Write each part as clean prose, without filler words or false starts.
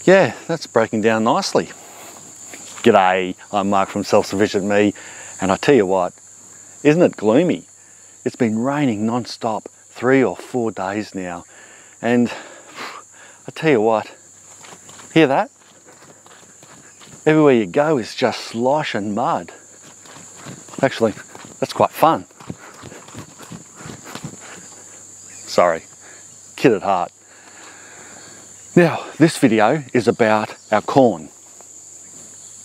yeah, that's breaking down nicely. G'day, I'm Mark from Self-Sufficient, and I tell you what, isn't it gloomy? It's been raining non-stop 3 or 4 days now, and I tell you what, hear that? Everywhere you go is just slosh and mud. Actually, that's quite fun. Sorry, kid at heart. Now, this video is about our corn.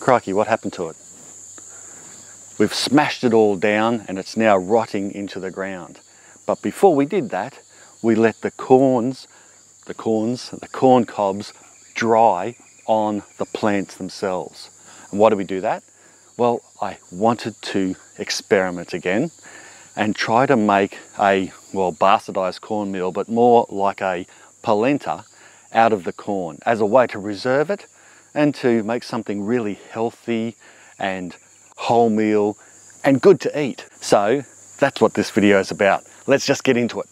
Crikey, what happened to it? We've smashed it all down and it's now rotting into the ground. But before we did that, we let the corn cobs dry on the plants themselves. And why do we do that? Well, I wanted to experiment again and try to make a, well, bastardized cornmeal, but more like a polenta out of the corn as a way to reserve it and to make something really healthy and wholemeal and good to eat. So that's what this video is about. Let's just get into it.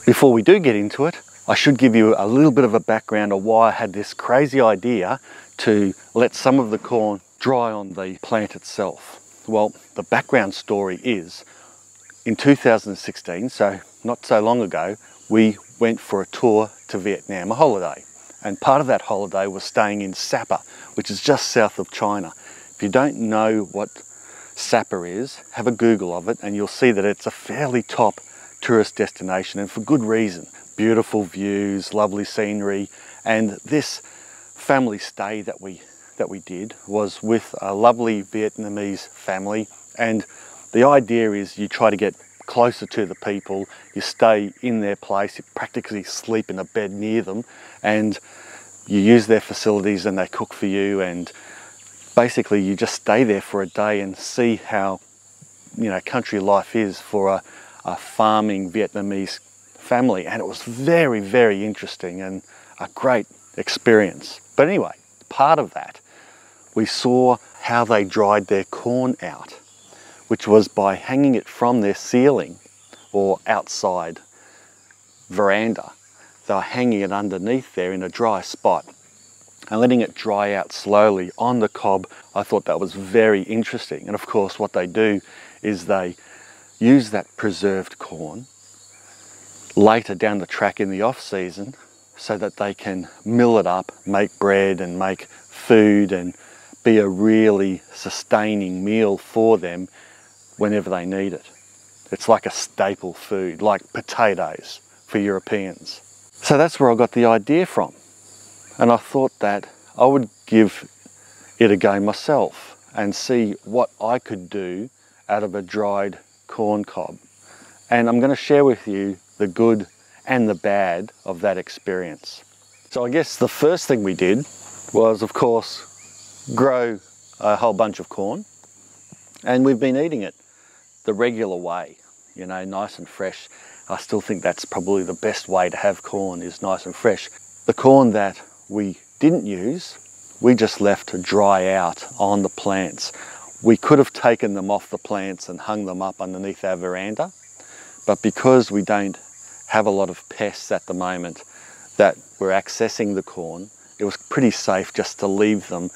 Before we do get into it, I should give you a little bit of a background of why I had this crazy idea to let some of the corn dry on the plant itself. Well, the background story is in 2016, so not so long ago, we went for a tour to Vietnam, a holiday. And part of that holiday was staying in Sapa, which is just south of China. If you don't know what Sapa is, have a Google of it and you'll see that it's a fairly top tourist destination, and for good reason. Beautiful views, lovely scenery, and this family stay that we did was with a lovely Vietnamese family, and the idea is you try to get closer to the people, you stay in their place, you practically sleep in a bed near them, and you use their facilities and they cook for you, and basically you just stay there for a day and see how, you know, country life is for a farming Vietnamese family. And it was very, very interesting and a great experience. But anyway, part of that, we saw how they dried their corn out, which was by hanging it from their ceiling or outside veranda. They were hanging it underneath there in a dry spot and letting it dry out slowly on the cob. I thought that was very interesting. And of course, what they do is they use that preserved corn later down the track in the off season so that they can mill it up, make bread and make food and be a really sustaining meal for them whenever they need it. It's like a staple food, like potatoes for Europeans. So that's where I got the idea from. And I thought that I would give it a go myself and see what I could do out of a dried corn cob. And I'm going to share with you the good and the bad of that experience. So I guess the first thing we did was, of course, grow a whole bunch of corn, and we've been eating it the regular way, you know, nice and fresh. I still think that's probably the best way to have corn, is nice and fresh. The corn that we didn't use, we just left to dry out on the plants. We could have taken them off the plants and hung them up underneath our veranda, but because we don't have a lot of pests at the moment that were accessing the corn, it was pretty safe just to leave them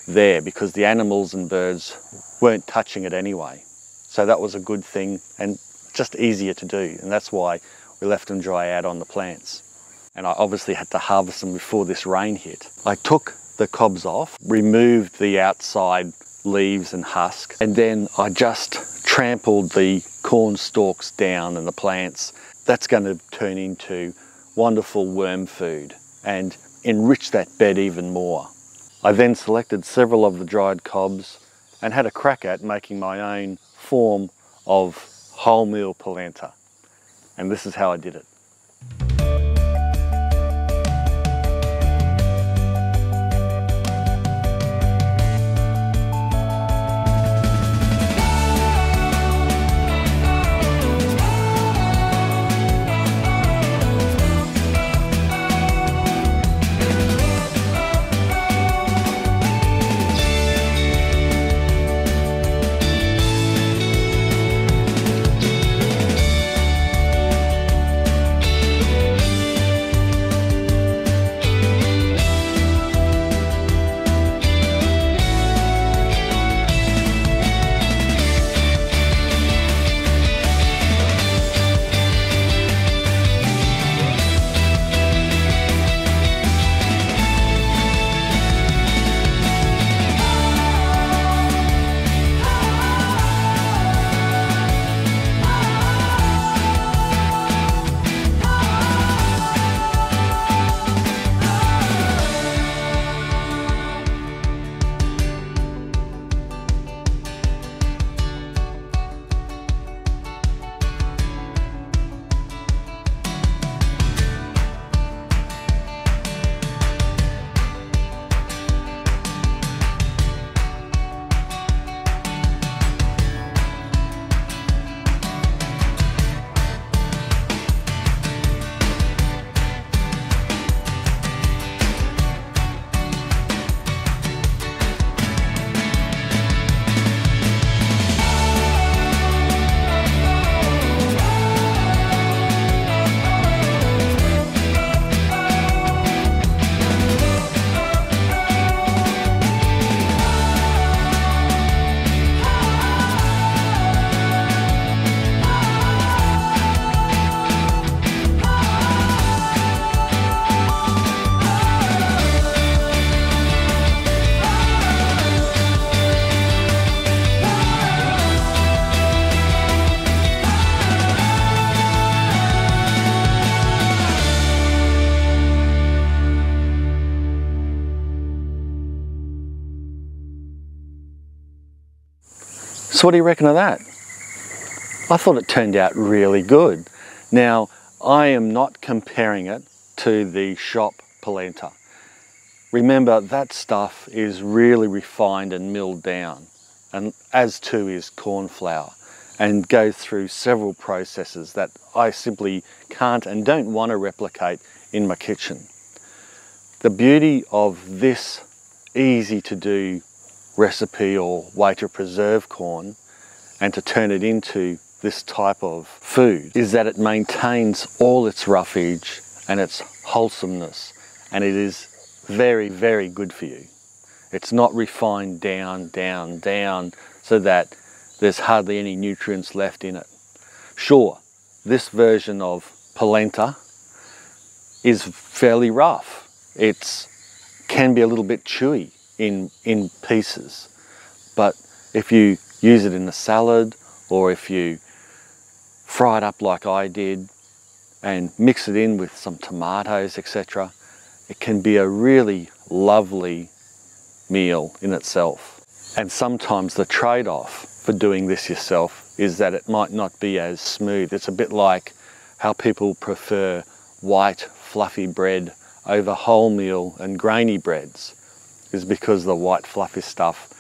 there because the animals and birds weren't touching it anyway. So that was a good thing and just easier to do, and that's why we left them dry out on the plants. And I obviously had to harvest them before this rain hit. I took the cobs off, removed the outside leaves and husk, and then I just trampled the corn stalks down and the plants. That's going to turn into wonderful worm food and enrich that bed even more. I then selected several of the dried cobs and had a crack at making my own form of wholemeal polenta. And this is how I did it. So what do you reckon of that? I thought it turned out really good. Now, I am not comparing it to the shop polenta. Remember, that stuff is really refined and milled down, and as too is corn flour, and goes through several processes that I simply can't and don't want to replicate in my kitchen. The beauty of this easy to do recipe or way to preserve corn and to turn it into this type of food is that it maintains all its roughage and its wholesomeness, and it is very, very good for you. It's not refined down, down, down, so that there's hardly any nutrients left in it. Sure, this version of polenta is fairly rough. It can be a little bit chewy in pieces, but if you use it in a salad, or if you fry it up like I did and mix it in with some tomatoes, etc., it can be a really lovely meal in itself. And sometimes the trade-off for doing this yourself is that it might not be as smooth. It's a bit like how people prefer white fluffy bread over wholemeal and grainy breads, is because the white fluffy stuff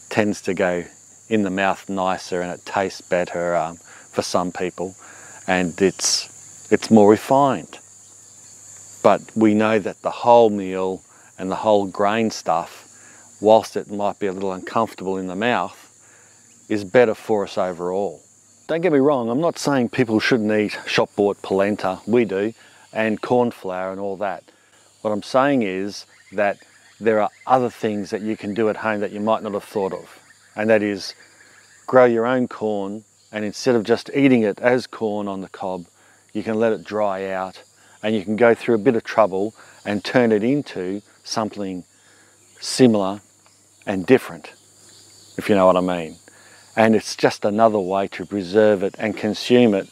tends to go in the mouth nicer and it tastes better for some people, and it's more refined. But we know that the wholemeal and the whole grain stuff, whilst it might be a little uncomfortable in the mouth, is better for us overall. Don't get me wrong, I'm not saying people shouldn't eat shop-bought polenta, we do, and corn flour and all that. What I'm saying is that there are other things that you can do at home that you might not have thought of, and that is grow your own corn, and instead of just eating it as corn on the cob, you can let it dry out, and you can go through a bit of trouble and turn it into something similar and different, if you know what I mean. And it's just another way to preserve it and consume it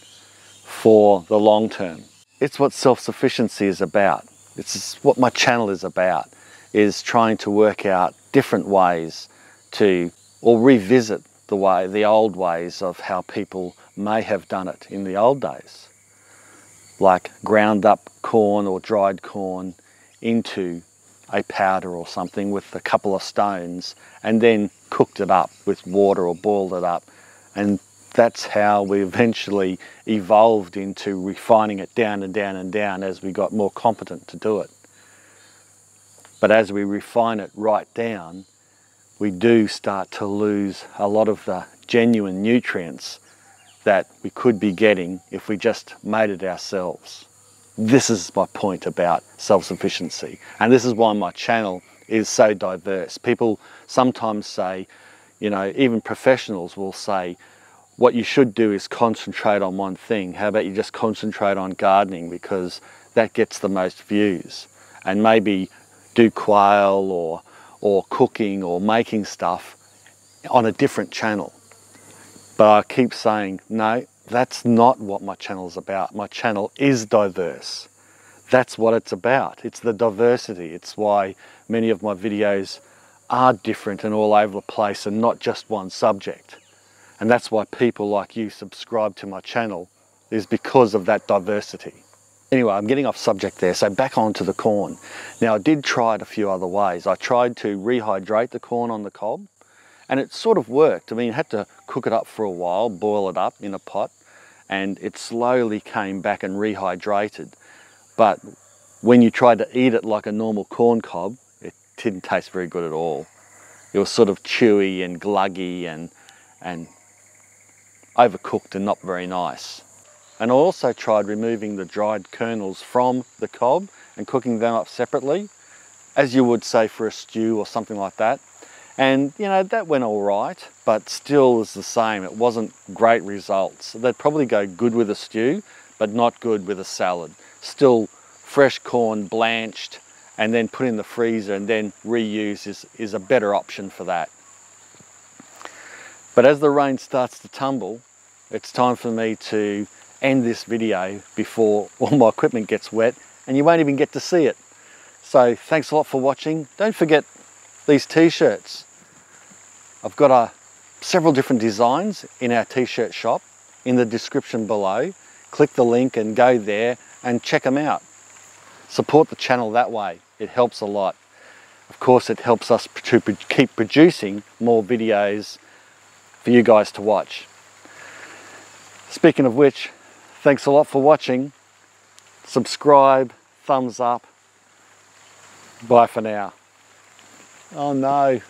for the long term. It's what self-sufficiency is about. It's what my channel is about, is trying to work out different ways to, or revisit the old ways of how people may have done it in the old days. Like ground up corn or dried corn into a powder or something with a couple of stones, and then cooked it up with water or boiled it up. And that's how we eventually evolved into refining it down and down and down as we got more competent to do it. But as we refine it right down, we do start to lose a lot of the genuine nutrients that we could be getting if we just made it ourselves. This is my point about self-sufficiency, and this is why my channel is so diverse. People sometimes say, you know, even professionals will say, what you should do is concentrate on one thing. How about you just concentrate on gardening, because that gets the most views, and maybe do quail or cooking or making stuff on a different channel. But I keep saying, no, that's not what my channel is about. My channel is diverse. That's what it's about. It's the diversity. It's why many of my videos are different and all over the place and not just one subject. And that's why people like you subscribe to my channel, is because of that diversity. Anyway, I'm getting off subject there, so back onto the corn. Now, I did try it a few other ways. I tried to rehydrate the corn on the cob, and it sort of worked. I mean, you had to cook it up for a while, boil it up in a pot, and it slowly came back and rehydrated. But when you tried to eat it like a normal corn cob, it didn't taste very good at all. It was sort of chewy and gluggy and overcooked and not very nice. And I also tried removing the dried kernels from the cob and cooking them up separately, as you would say for a stew or something like that. And you know, that went all right, but still is the same. It wasn't great results. They'd probably go good with a stew, but not good with a salad. Still, fresh corn blanched and then put in the freezer and then reuse is a better option for that. But as the rain starts to tumble, it's time for me to end this video before all my equipment gets wet and you won't even get to see it. So thanks a lot for watching. Don't forget these t-shirts. I've got a several different designs in our t-shirt shop in the description below. Click the link and go there and check them out. Support the channel that way. It helps a lot. Of course, it helps us to keep producing more videos for you guys to watch. Speaking of which, thanks a lot for watching. Subscribe, thumbs up. Bye for now. Oh no.